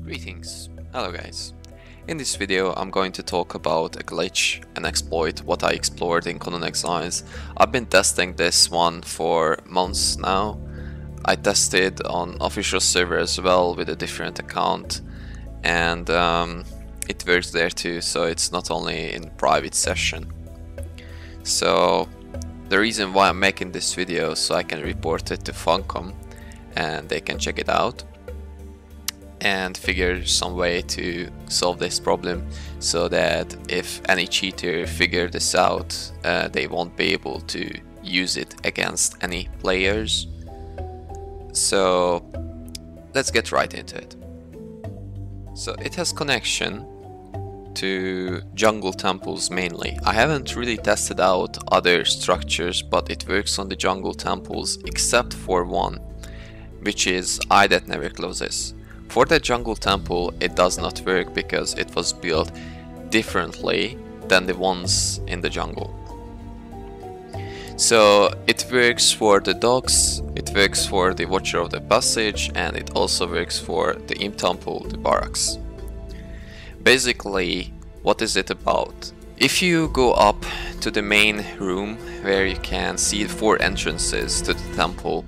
Greetings. Hello guys. In this video I'm going to talk about a glitch, an exploit, what I explored in Conan Exiles. I've been testing this one for months now. I tested on official server as well with a different account, and it works there too, so it's not only in private session. So the reason why I'm making this video so I can report it to Funcom and they can check it out and figure some way to solve this problem so that if any cheater figure this out, they won't be able to use it against any players. So let's get right into it. So it has connection to jungle temples mainly. I haven't really tested out other structures, but it works on the jungle temples except for one, which is Eye That Never Closes. For the jungle temple it does not work because it was built differently than the ones in the jungle. So it works for the dogs, it works for the Watcher of the Passage, and it also works for the Imp Temple, the barracks. Basically, what is it about? If you go up to the main room where you can see the 4 entrances to the temple,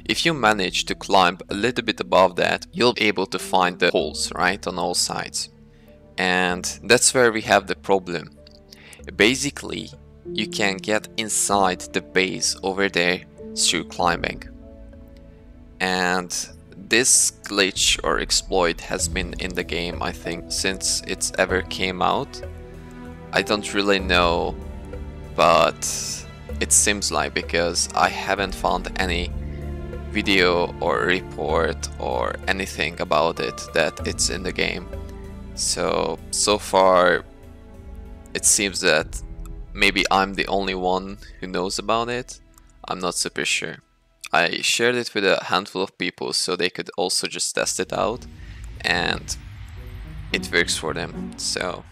if you manage to climb a little bit above that, you'll be able to find the holes, right, on all sides. And that's where we have the problem. Basically, you can get inside the base over there through climbing. And this glitch or exploit has been in the game, I think, since it's ever came out. I don't really know, but it seems like, because I haven't found any video or report or anything about it that it's in the game. So far it seems that maybe I'm the only one who knows about it. I'm not super sure. I shared it with a handful of people so they could also just test it out, and it works for them. So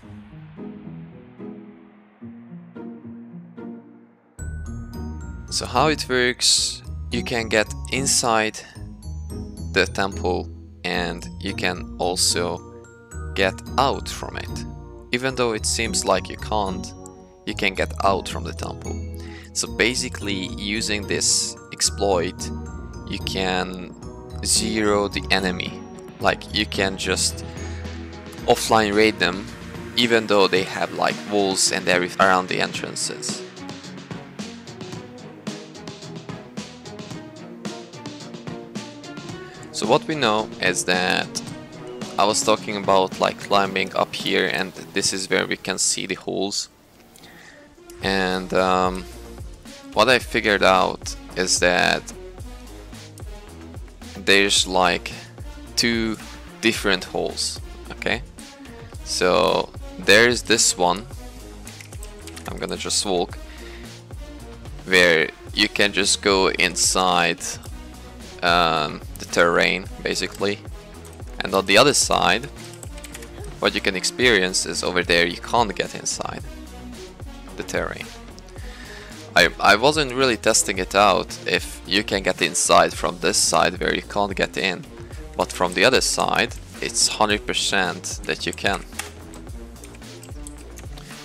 how it works: you can get inside the temple and you can also get out from it. Even though it seems like you can't, you can get out from the temple. So basically, using this exploit, you can zero the enemy. Like, you can just offline raid them even though they have like walls and everything around the entrances. So what we know is that I was talking about like climbing up here, and this is where we can see the holes. And what I figured out is that there's like 2 different holes, okay? So there's this one, I'm gonna just walk, where you can just go inside the terrain basically, and on the other side what you can experience is over there you can't get inside the terrain. I wasn't really testing it out if you can get inside from this side where you can't get in, but from the other side it's 100% that you can.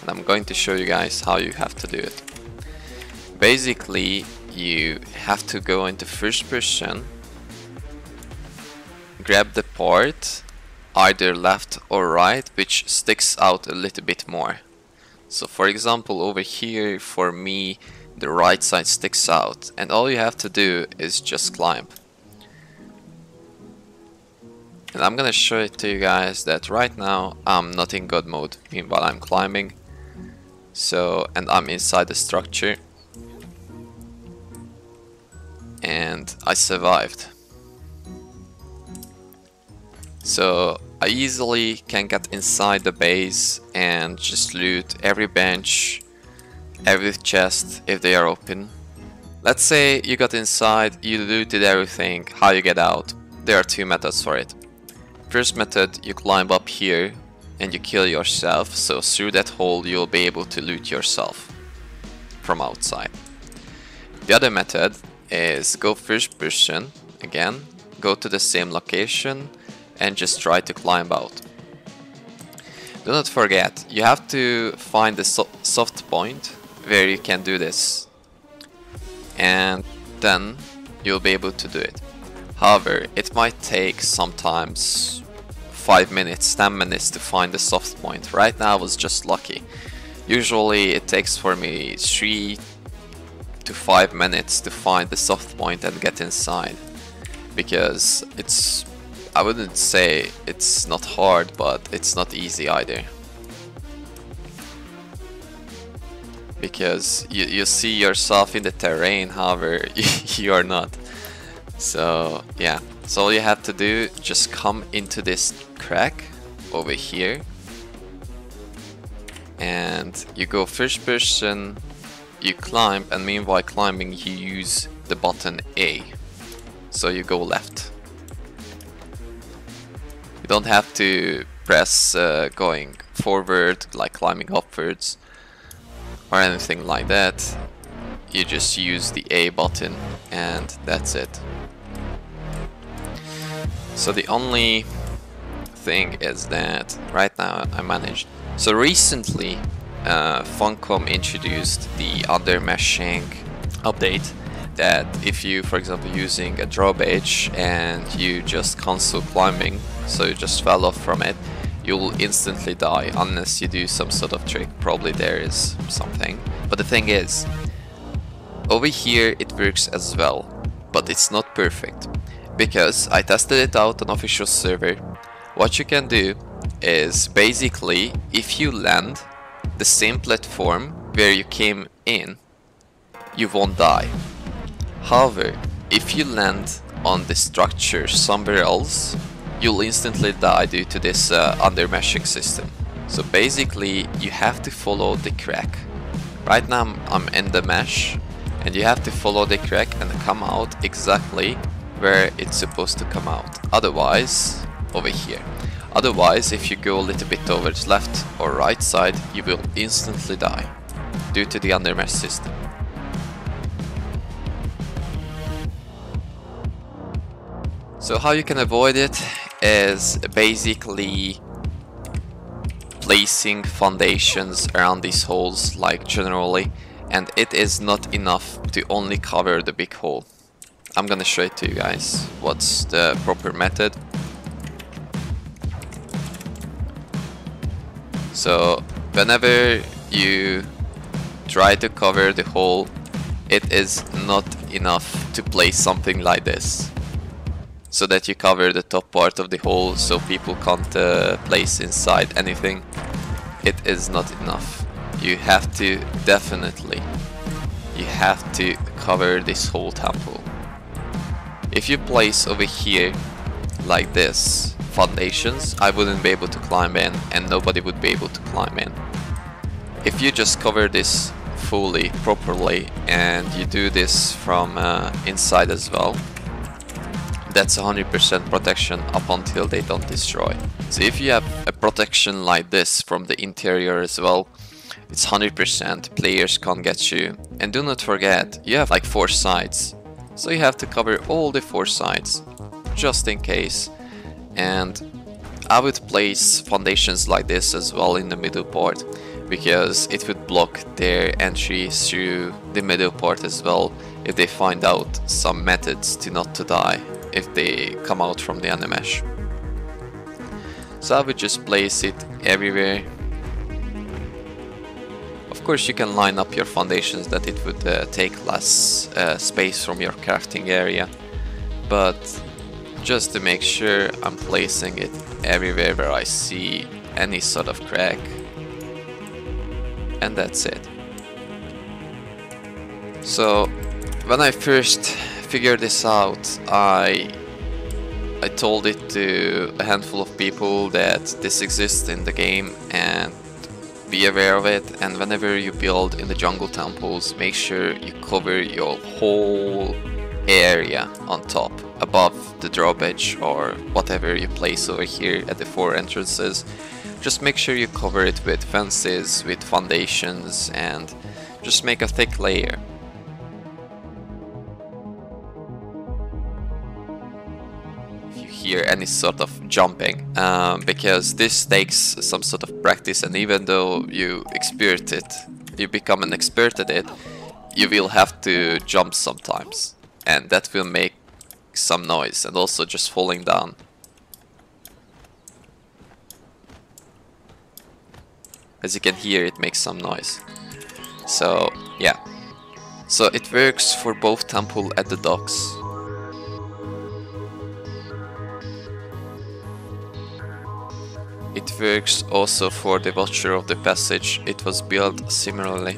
And I'm going to show you guys how you have to do it. Basically, you have to go into first person, grab the part either left or right which sticks out a little bit more. So for example, over here for me the right side sticks out, and all you have to do is just climb. And I'm gonna show it to you guys that right now I'm not in God mode meanwhile I'm climbing. So, and I'm inside the structure and I survived. So I easily can get inside the base and just loot every bench, every chest if they are open. Let's say you got inside, you looted everything. How you get out? There are 2 methods for it. First method, you climb up here and you kill yourself, so through that hole you'll be able to loot yourself from outside. The other method is go first person again, go to the same location, and just try to climb out. Do not forget, you have to find the soft point where you can do this, and then you'll be able to do it. However, it might take sometimes 5 minutes, 10 minutes to find the soft point. Right now I was just lucky. Usually it takes for me 3 to 5 minutes to find the soft point and get inside, because I wouldn't say it's not hard, but it's not easy either, because you see yourself in the terrain, however you are not. So yeah, so all you have to do, just come into this crack over here, and you go first person, you climb, and meanwhile climbing you use the button A, so you go left. You don't have to press going forward, like climbing upwards or anything like that. You just use the A button and that's it. So the only thing is that right now I managed. So recently Funcom introduced the undermeshing update, that if you, for example, using a drawbridge and you just cancel climbing, so you just fell off from it, you'll instantly die unless you do some sort of trick. Probably there is something. But the thing is, over here it works as well, but it's not perfect, because I tested it out on official server. What you can do is basically, if you land the same platform where you came in, you won't die. However, if you land on the structure somewhere else, you'll instantly die due to this undermeshing system. So basically you have to follow the crack. Right now I'm in the mesh, and you have to follow the crack and come out exactly where it's supposed to come out. Otherwise, over here. Otherwise, if you go a little bit towards left or right side, you will instantly die due to the undermesh system. So how you can avoid it is basically placing foundations around these holes, like generally, and it is not enough to only cover the big hole. I'm gonna show it to you guys what's the proper method. So whenever you try to cover the hole, it is not enough to place something like this, so that you cover the top part of the hole so people can't place inside anything. It is not enough. You have to definitely, you have to cover this whole temple. If you place over here like this foundations, I wouldn't be able to climb in, and nobody would be able to climb in. If you just cover this fully, properly, and you do this from inside as well, that's 100% protection up until they don't destroy. So if you have a protection like this from the interior as well, it's 100%, players can't get you. And do not forget, you have like 4 sides, so you have to cover all the 4 sides, just in case. And I would place foundations like this as well in the middle part, because it would block their entry through the middle part as well, if they find out some methods to not to die if they come out from the undermesh. So I would just place it everywhere. Of course you can line up your foundations that it would take less space from your crafting area, but just to make sure, I'm placing it everywhere where I see any sort of crack, and that's it. So when I first figured this out, I told it to a handful of people that this exists in the game and be aware of it. And whenever you build in the jungle temples, make sure you cover your whole area on top, above the drawbridge or whatever you place over here at the 4 entrances. Just make sure you cover it with fences, with foundations, and just make a thick layer. If you hear any sort of jumping, because this takes some sort of practice, and even though you expert it, you become an expert at it, you will have to jump sometimes, and that will make some noise, and also just falling down. As you can hear, it makes some noise. So yeah, so it works for both temple at the docks. It works also for the Watcher of the Passage. It was built similarly.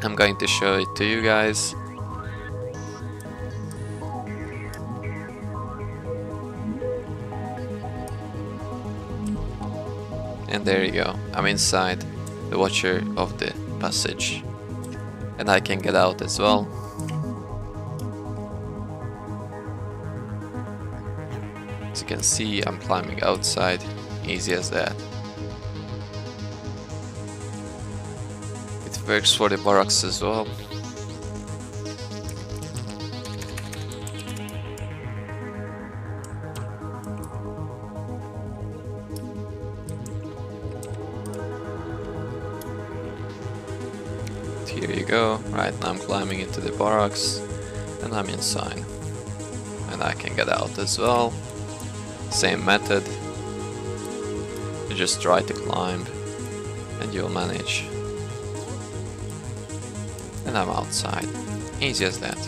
I'm going to show it to you guys. And there you go. I'm inside the Watcher of the Passage. And I can get out as well. As you can see, I'm climbing outside. Easy as that. It works for the barracks as well. Here you go. Right now I'm climbing into the barracks and I'm inside. And I can get out as well. Same method. You just try to climb and you'll manage. And I'm outside. Easy as that.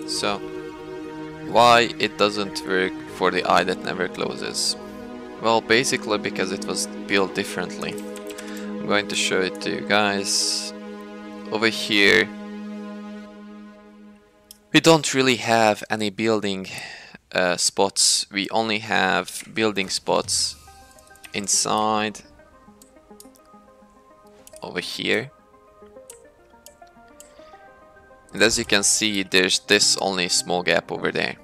So, why it doesn't work for the eye that never closes? Well, basically because it was built differently. I'm going to show it to you guys. Over here, we don't really have any building spots. We only have building spots inside over here. And as you can see, there's this only small gap over there,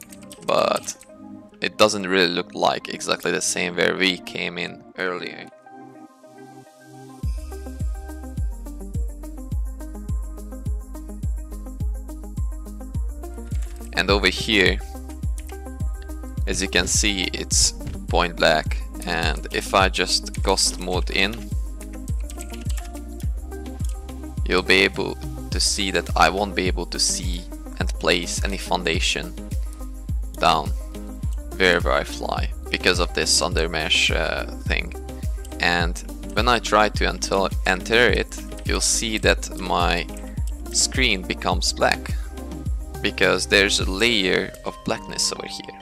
but it doesn't really look like exactly the same where we came in earlier. And over here, as you can see, it's point black, and if I just ghost mode in, you'll be able to see that I won't be able to see and place any foundation down wherever I fly because of this undermesh thing. And when I try to enter it, you'll see that my screen becomes black because there's a layer of blackness over here.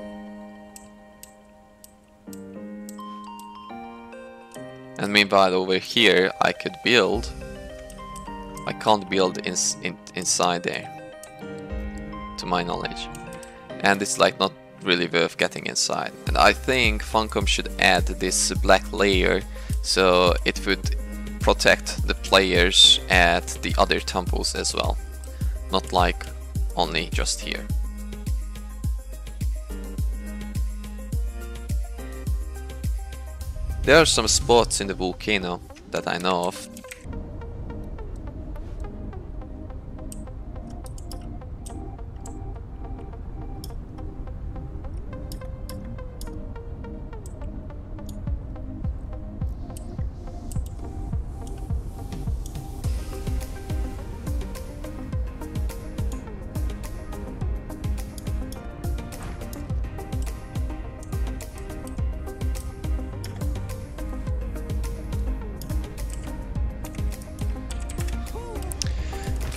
And meanwhile over here I could build. I can't build inside there, to my knowledge, and it's like not really worth getting inside. And I think Funcom should add this black layer so it would protect the players at the other temples as well, not like only just here. There are some spots in the volcano that I know of.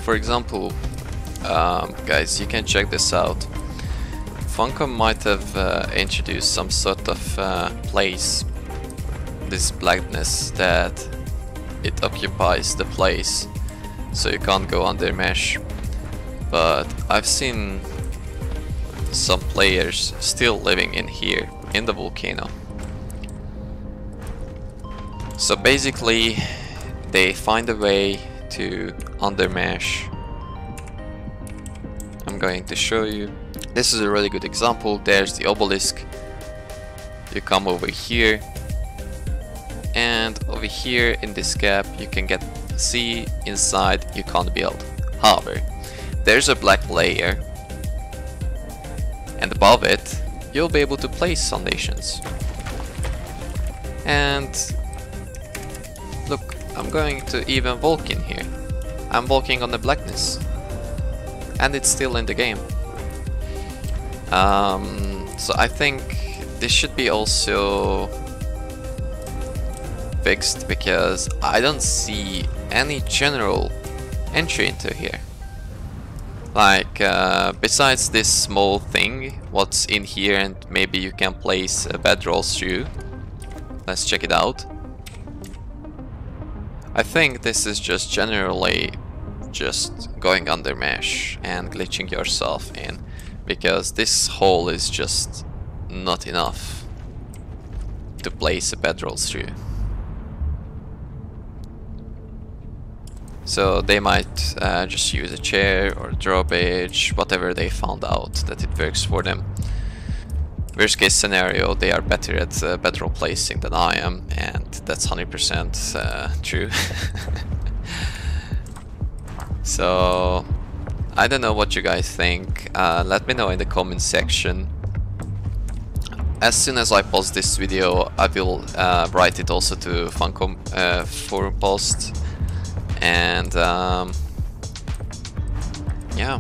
For example, guys, you can check this out. Funcom might have introduced some sort of place, this blackness that it occupies the place, so you can't go under mesh. But I've seen some players still living in here, in the volcano. So basically, they find a way to undermesh. I'm going to show you. This is a really good example. There's the obelisk. You come over here, and over here in this gap you can see inside you can't build. However, there's a black layer, and above it you'll be able to place foundations. And look, I'm going to even Vulcan here. I'm walking on the blackness, and it's still in the game. So I think this should be also fixed, because I don't see any general entry into here. Like, besides this small thing, what's in here, and maybe you can place bedrolls through. Let's check it out. I think this is just generally just going under mesh and glitching yourself in, because this hole is just not enough to place a bedrolls through. So they might just use a chair or a drawbridge, whatever they found out that it works for them. Worst case scenario, they are better at bedroll placing than I am, and that's 100% true. So I don't know what you guys think. Let me know in the comment section. As soon as I post this video, I will write it also to Funcom forum post. And yeah.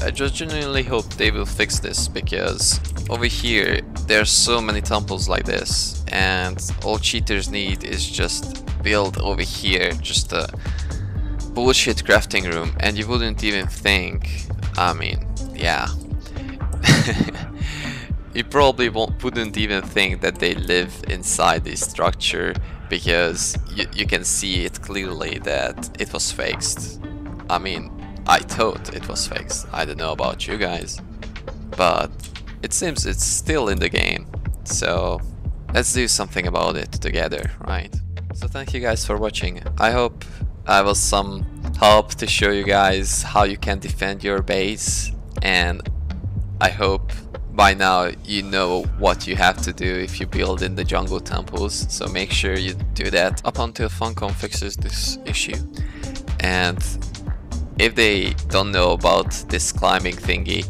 I just genuinely hope they will fix this, because over here there's so many temples like this, and all cheaters need is just build over here just a bullshit crafting room, and you wouldn't even think, I mean, yeah. You probably wouldn't even think that they live inside this structure, because you can see it clearly that it was fixed. I mean, I thought it was fixed. I don't know about you guys, but it seems it's still in the game. So let's do something about it together, right? So thank you guys for watching. I hope I was some help to show you guys how you can defend your base, and I hope by now you know what you have to do if you build in the jungle temples, so make sure you do that up until Funcom fixes this issue. And if they don't know about this climbing thingy,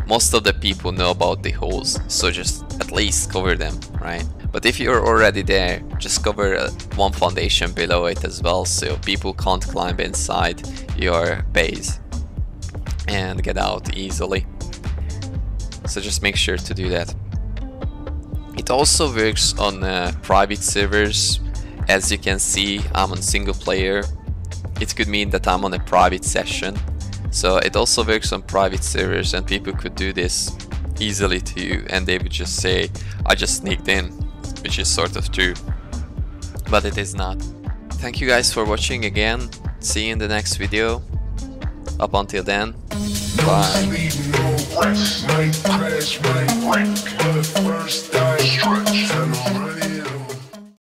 most of the people know about the holes, so just at least cover them, right? But if you're already there, just cover one foundation below it as well, so people can't climb inside your base and get out easily. So just make sure to do that. It also works on private servers. As you can see, I'm on single player. It could mean that I'm on a private session. So it also works on private servers, and people could do this easily to you, and they would just say, I just sneaked in, which is sort of true, but it is not. Thank you guys for watching again. See you in the next video. Up until then, bye.